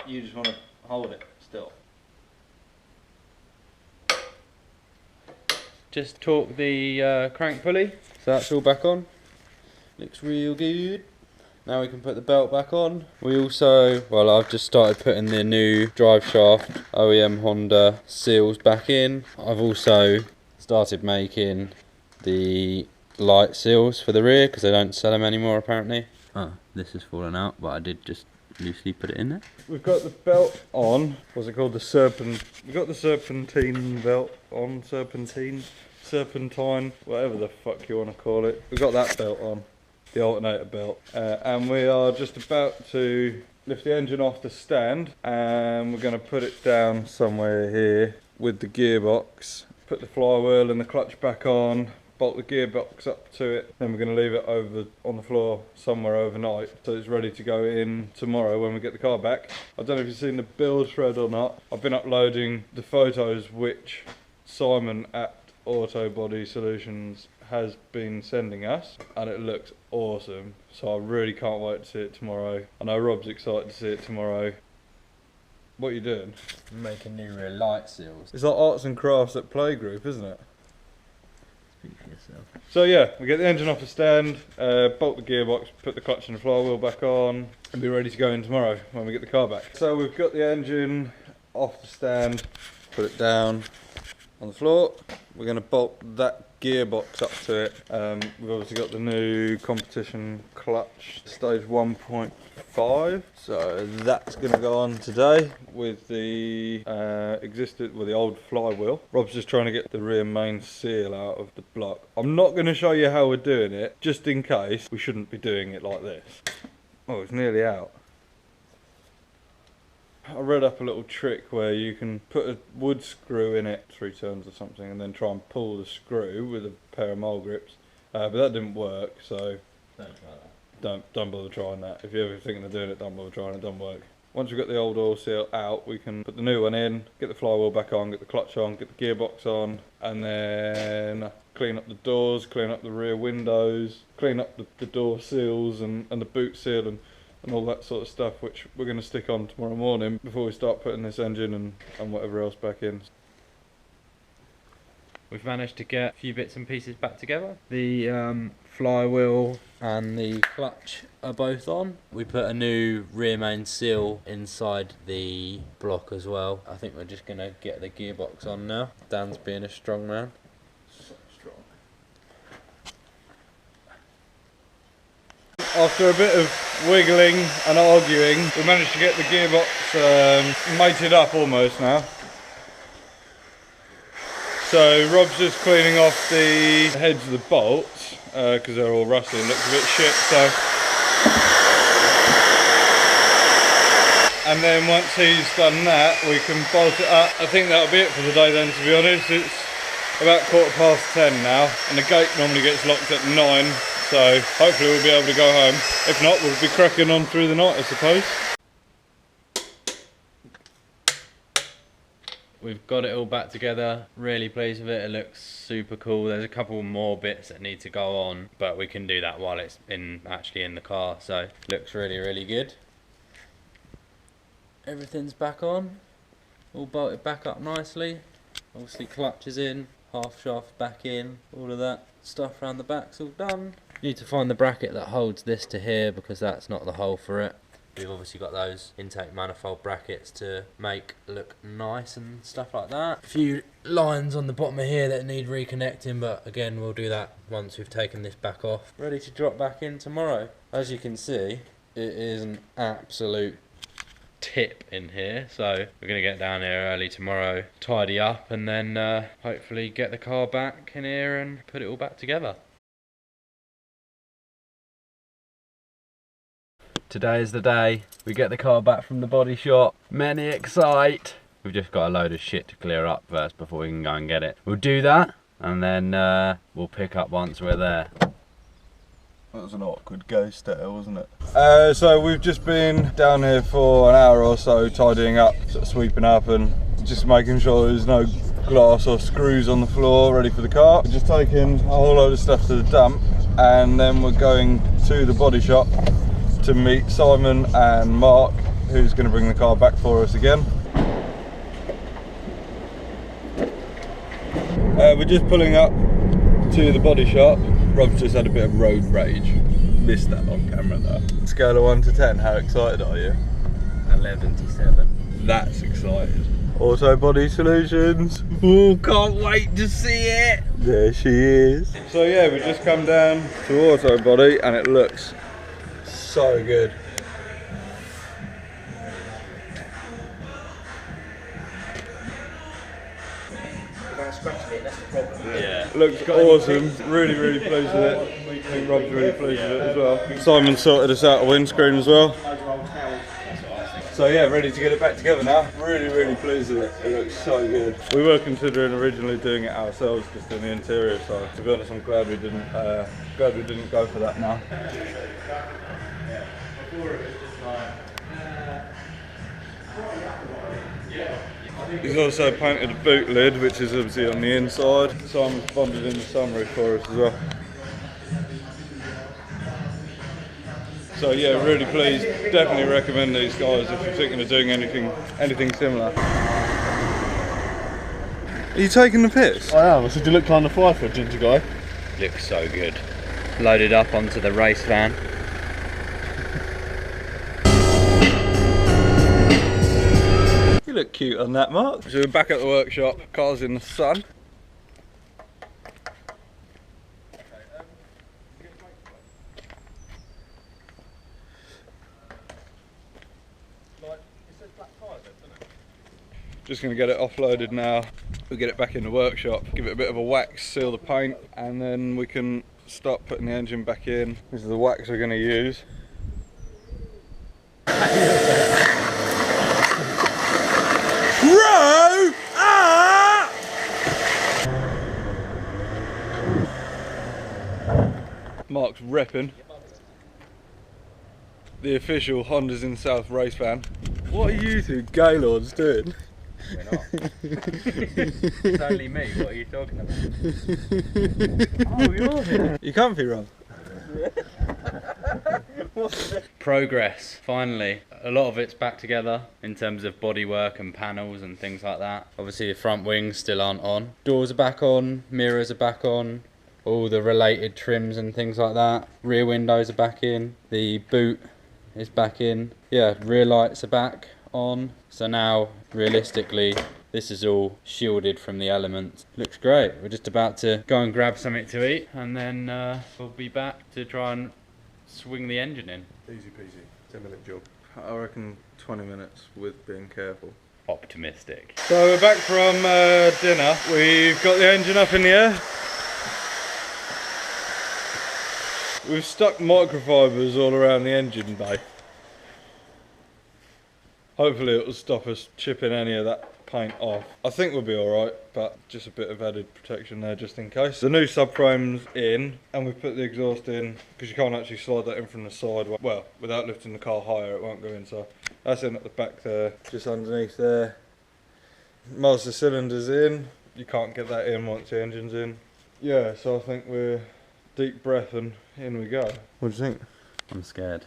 you just want to hold it still. Just torque the crank pulley, so that's all back on. Looks real good. Now we can put the belt back on. We also, well, I've just started putting the new drive shaft OEM Honda seals back in. I've also started making the light seals for the rear because they don't sell them anymore apparently. Oh, this has fallen out, but I did just loosely put it in there. We've got the belt on. What's it called? We've got the serpentine belt on. Serpentine, whatever the fuck you want to call it. We've got that belt on, the alternator belt, and we are just about to lift the engine off the stand, and we're going to put it down somewhere here with the gearbox. Put the flywheel and the clutch back on. Bolt the gearbox up to it, then we're going to leave it on the floor somewhere overnight so it's ready to go in tomorrow when we get the car back. I don't know if you've seen the build thread or not. I've been uploading the photos which Simon at Auto Body Solutions has been sending us, and it looks awesome, so I really can't wait to see it tomorrow. I know Rob's excited to see it tomorrow. What are you doing? I'm making new rear light seals. It's like arts and crafts at Playgroup, isn't it? For yourself. So yeah, we get the engine off the stand, bolt the gearbox, put the clutch and the flywheel back on, and be ready to go in tomorrow when we get the car back. So we've got the engine off the stand, put it down on the floor. We're going to bolt that gearbox up to it. We've obviously got the new competition clutch, stage 1.5, so that's going to go on today with the the old flywheel. Rob's just trying to get the rear main seal out of the block. I'm not going to show you how we're doing it, just in case we shouldn't be doing it like this. Oh, it's nearly out. I read up a little trick where you can put a wood screw in it 3 turns or something and then try and pull the screw with a pair of mole grips, but that didn't work, so don't try that. Don't bother trying that. If you're ever thinking of doing it, don't bother trying it, it doesn't work. Once we've got the old oil seal out, we can put the new one in, get the flywheel back on, get the clutch on, get the gearbox on, and then clean up the doors, clean up the rear windows, clean up the door seals and the boot seal and all that sort of stuff, which we're going to stick on tomorrow morning before we start putting this engine and whatever else back in. We've managed to get a few bits and pieces back together. The flywheel and the clutch are both on. We put a new rear main seal inside the block as well. I think we're just going to get the gearbox on now. Dan's being a strong man. So strong. After a bit of wiggling and arguing, we managed to get the gearbox mated up almost now. So Rob's just cleaning off the heads of the bolts because they're all rusty and looks a bit shit. So, and then once he's done that, we can bolt it up. I think that'll be it for the day then, to be honest. It's about 10:15 now, and the gate normally gets locked at 9. So hopefully we'll be able to go home. If not, we'll be cracking on through the night, I suppose. We've got it all back together, really pleased with it. It looks super cool. There's a couple more bits that need to go on, but we can do that while it's actually in the car, so it looks really good. Everything's back on, all bolted back up nicely. Obviously clutch is in, half shaft back in, all of that stuff around the back's all done. You need to find the bracket that holds this to here because that's not the hole for it. We've obviously got those intake manifold brackets to make look nice and stuff like that. A few lines on the bottom of here that need reconnecting, but again we'll do that once we've taken this back off. Ready to drop back in tomorrow. As you can see, it is an absolute tip in here, so we're going to get down here early tomorrow, tidy up, and then hopefully get the car back in here and put it all back together. Today is the day we get the car back from the body shop. Many excite. We've just got a load of shit to clear up first before we can go and get it. We'll do that and then we'll pick up once we're there. That was an awkward ghost there, wasn't it? So we've just been down here for an hour or so tidying up, sort of sweeping up and just making sure there's no glass or screws on the floor ready for the car. We're just taking a whole load of stuff to the dump and then we're going to the body shop to meet Simon and Mark who's going to bring the car back for us again. We're just pulling up to the body shop. Rob's just had a bit of road rage. Missed that on camera though. Scale of 1 to 10, how excited are you? 11 to 7. That's excited. Auto Body Solutions. Oh, can't wait to see it. There she is. So yeah, we just come down to Auto Body and it looks so good. Yeah. Looks awesome. Really, really pleased with it. I think Rob's really pleased with it as well. Simon sorted us out a windscreen as well. So yeah, ready to get it back together now. Really, really pleased with it. It looks so good. We were considering originally doing it ourselves, just in the interior side. To be honest, I'm glad we didn't go for that now. He's also painted a boot lid, which is obviously on the inside. Simon's bonded in the sunroof for us as well. So yeah, really pleased. Definitely recommend these guys if you're thinking of doing anything similar. Are you taking the piss? I am. I said you look kind of fly for a ginger guy. Looks so good. Loaded up onto the race van. You look cute on that, Mark. So we're back at the workshop. Car's in the sun. Just going to get it offloaded now. We'll get it back in the workshop, give it a bit of a wax, seal the paint, and then we can start putting the engine back in. This is the wax we're going to use. Bro! Ah! Mark's repping. The official Hondas in South race van. What are you two gaylords doing? We're not. It's only me, what are you talking about? Oh, you're here. You comfy, Rob? Progress, finally. A lot of it's back together in terms of bodywork and panels and things like that. Obviously the front wings still aren't on. Doors are back on, mirrors are back on, all the related trims and things like that. Rear windows are back in, the boot is back in. Yeah, rear lights are back on. So now, realistically, this is all shielded from the elements. Looks great. We're just about to go and grab something to eat and then we'll be back to try and swing the engine in. Easy peasy, 10-minute job. I reckon 20 minutes with being careful. Optimistic. So we're back from dinner. We've got the engine up in the air. We've stuck microfibers all around the engine bay. Hopefully it will stop us chipping any of that paint off. I think we'll be alright, but just a bit of added protection there just in case. The new subframe's in, and we've put the exhaust in, because you can't actually slide that in from the side. Well, without lifting the car higher, it won't go in, so that's in at the back there, just underneath there. Master cylinder's in. You can't get that in once the engine's in. Yeah, so I think we're deep breath and in we go. What do you think? I'm scared.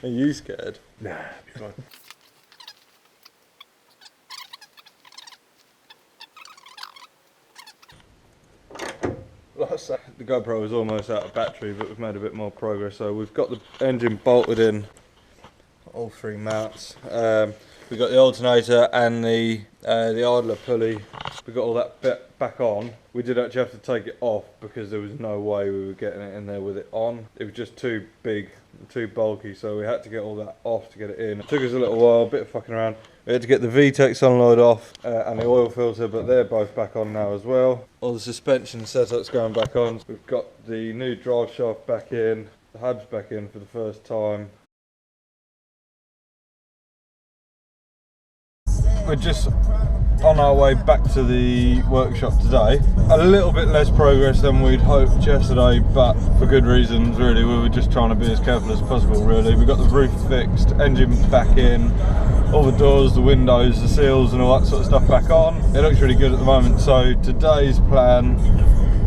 Are you scared? Nah, be fine. The GoPro was almost out of battery, but we've made a bit more progress. So we've got the engine bolted in, all three mounts. We've got the alternator and the idler pulley. We got all that bit back on. We did actually have to take it off because there was no way we were getting it in there with it on. It was just too big, too bulky, so we had to get all that off to get it in. It took us a little while, a bit of fucking around. We had to get the VTEC solenoid off and the oil filter, but they're both back on now as well. All the suspension setup's going back on. We've got the new drive shaft back in, the hub's back in for the first time. We're just on our way back to the workshop today. A little bit less progress than we'd hoped yesterday, but for good reasons really. We were just trying to be as careful as possible really. We got the roof fixed, engine back in, all the doors, the windows, the seals and all that sort of stuff back on. It looks really good at the moment. So today's plan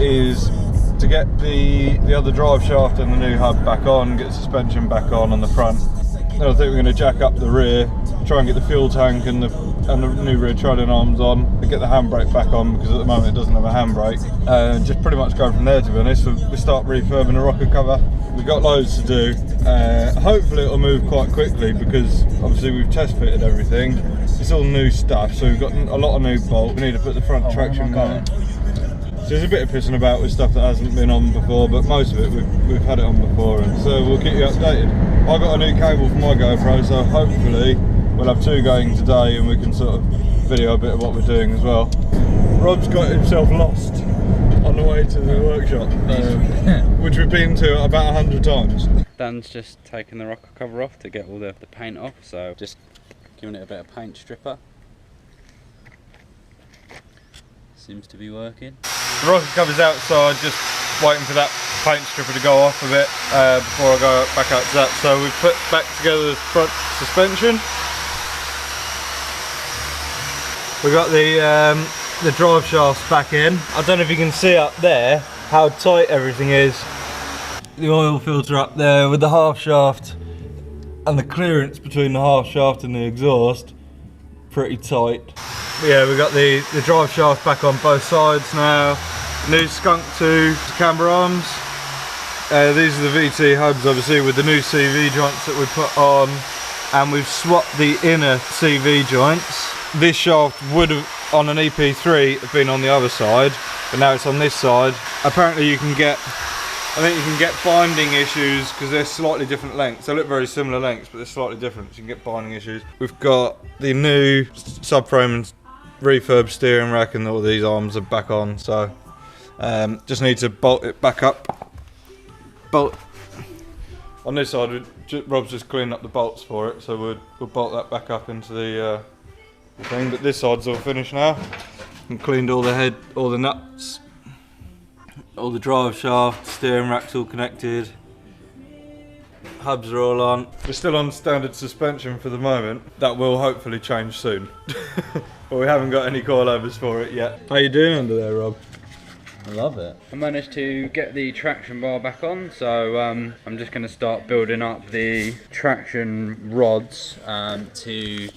is to get the other drive shaft and the new hub back on, get the suspension back on the front, Then I think we're going to jack up the rear, try and get the fuel tank and the new rear trolling arms on, and get the handbrake back on because at the moment it doesn't have a handbrake. Just pretty much go from there, to be honest. We start refurbing the rocker cover. We've got loads to do. Hopefully it'll move quite quickly because obviously we've test fitted everything. It's all new stuff, so we've got a lot of new bolts. We need to put the front traction on. So there's a bit of pissing about with stuff that hasn't been on before, but most of it we've had it on before, and so we'll keep you updated. I got a new cable for my GoPro, so hopefully we'll have 2 going today and we can sort of video a bit of what we're doing as well. Rob's got himself lost on the way to the workshop, which we've been to about 100 times. Dan's just taken the rocker cover off to get all the paint off, so just giving it a bit of paint stripper. Seems to be working. The rocker cover's outside, just waiting for that paint stripper to go off a bit before I go back out to that. So we've put back together the front suspension. We've got the drive shafts back in. I don't know if you can see up there how tight everything is. The oil filter up there with the half shaft and the clearance between the half shaft and the exhaust, pretty tight. But yeah, we've got the drive shaft back on both sides now. New Skunk 2 camber arms. These are the VT hubs, obviously, with the new CV joints that we put on, and we've swapped the inner CV joints. This shaft would have, on an EP3, have been on the other side, but now it's on this side. Apparently you can get, I think you can get binding issues because they're slightly different lengths. They look very similar lengths, but they're slightly different, so you can get binding issues. We've got the new subframe and refurb steering rack, and all these arms are back on, so just need to bolt it back up. Bolt on this side. Rob's just cleaned up the bolts for it, so we'll bolt that back up into the thing. But this side's all finished now. And cleaned all the head, all the nuts, all the drive shaft, steering rack's all connected. Hubs are all on. We're still on standard suspension for the moment. That will hopefully change soon. But we haven't got any coilovers for it yet. How you doing under there, Rob? I love it. I managed to get the traction bar back on, so I'm just going to start building up the traction rods to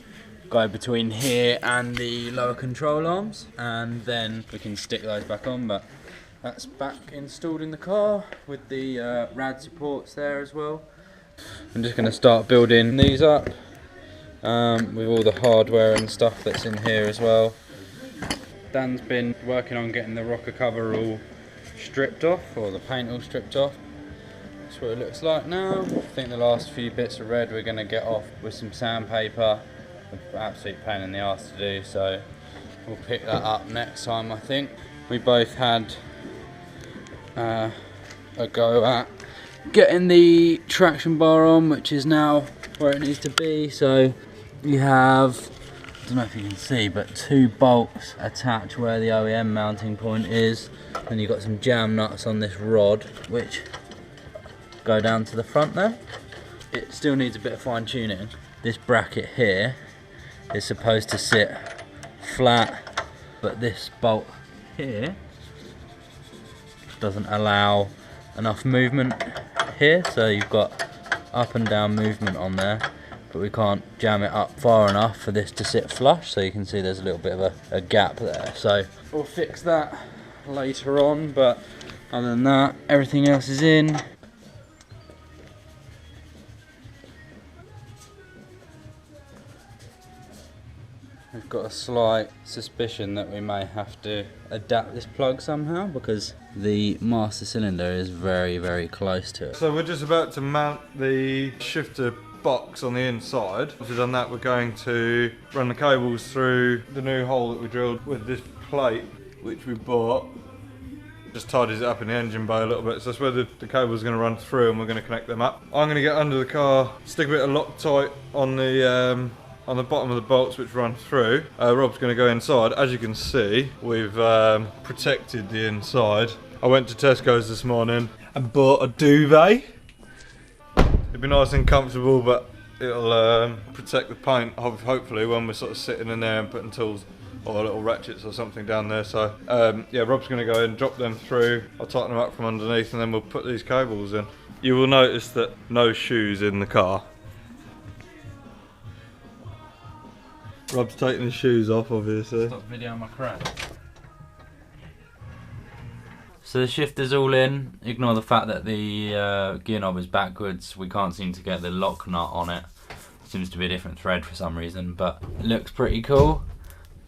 go between here and the lower control arms, and then we can stick those back on. But that's back installed in the car with the rad supports there as well. I'm just going to start building these up with all the hardware and stuff that's in here as well. Dan's been working on getting the rocker cover all stripped off, or the paint all stripped off. That's what it looks like now. I think the last few bits of red we're going to get off with some sandpaper. Absolute pain in the arse to do, so we'll pick that up next time. I think we both had a go at getting the traction bar on, which is now where it needs to be. So you have, I don't know if you can see, but 2 bolts attached where the OEM mounting point is, and you've got some jam nuts on this rod which go down to the front there. It still needs a bit of fine tuning. This bracket here is supposed to sit flat, but this bolt here doesn't allow enough movement here, so you've got up and down movement on there, but we can't jam it up far enough for this to sit flush, so you can see there's a little bit of a gap there. So we'll fix that later on, but other than that, everything else is in. We've got a slight suspicion that we may have to adapt this plug somehow, because the master cylinder is very, very close to it. So we're just about to mount the shifter box on the inside. Once we've done that, we're going to run the cables through the new hole that we drilled with this plate, which we bought. Just tidies it up in the engine bay a little bit, so that's where the cable's going to run through, and we're going to connect them up. I'm going to get under the car, stick a bit of Loctite on the bottom of the bolts which run through. Rob's going to go inside. As you can see, we've protected the inside. I went to Tesco's this morning and bought a duvet. It'll be nice and comfortable, but it'll protect the paint, hopefully, when we're sort of sitting in there and putting tools or little ratchets or something down there. So yeah, Rob's going to go and drop them through. I'll tighten them up from underneath, and then we'll put these cables in. You will notice that no shoes in the car. Rob's taking his shoes off, obviously. Stop videoing my crap. So the shifter's all in. Ignore the fact that the gear knob is backwards. We can't seem to get the lock nut on it. Seems to be a different thread for some reason, but it looks pretty cool.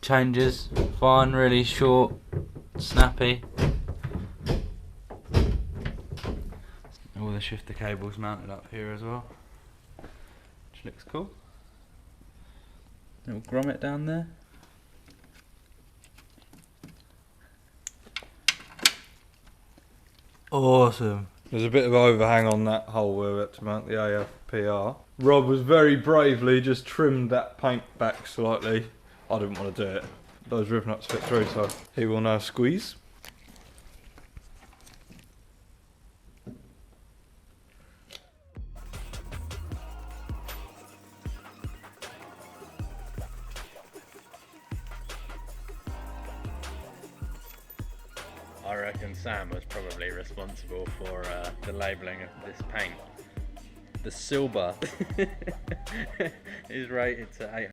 Changes fine, really short, snappy. All the shifter cables mounted up here as well, which looks cool. Little grommet down there. Awesome. There's a bit of overhang on that hole where we had to mount the AFPR. Rob was very bravely just trimmed that paint back slightly. I didn't want to do it. Those ribbon nuts fit through, so he will now squeeze. I reckon Sam was probably responsible for the labelling of this paint. The silver is rated to 800.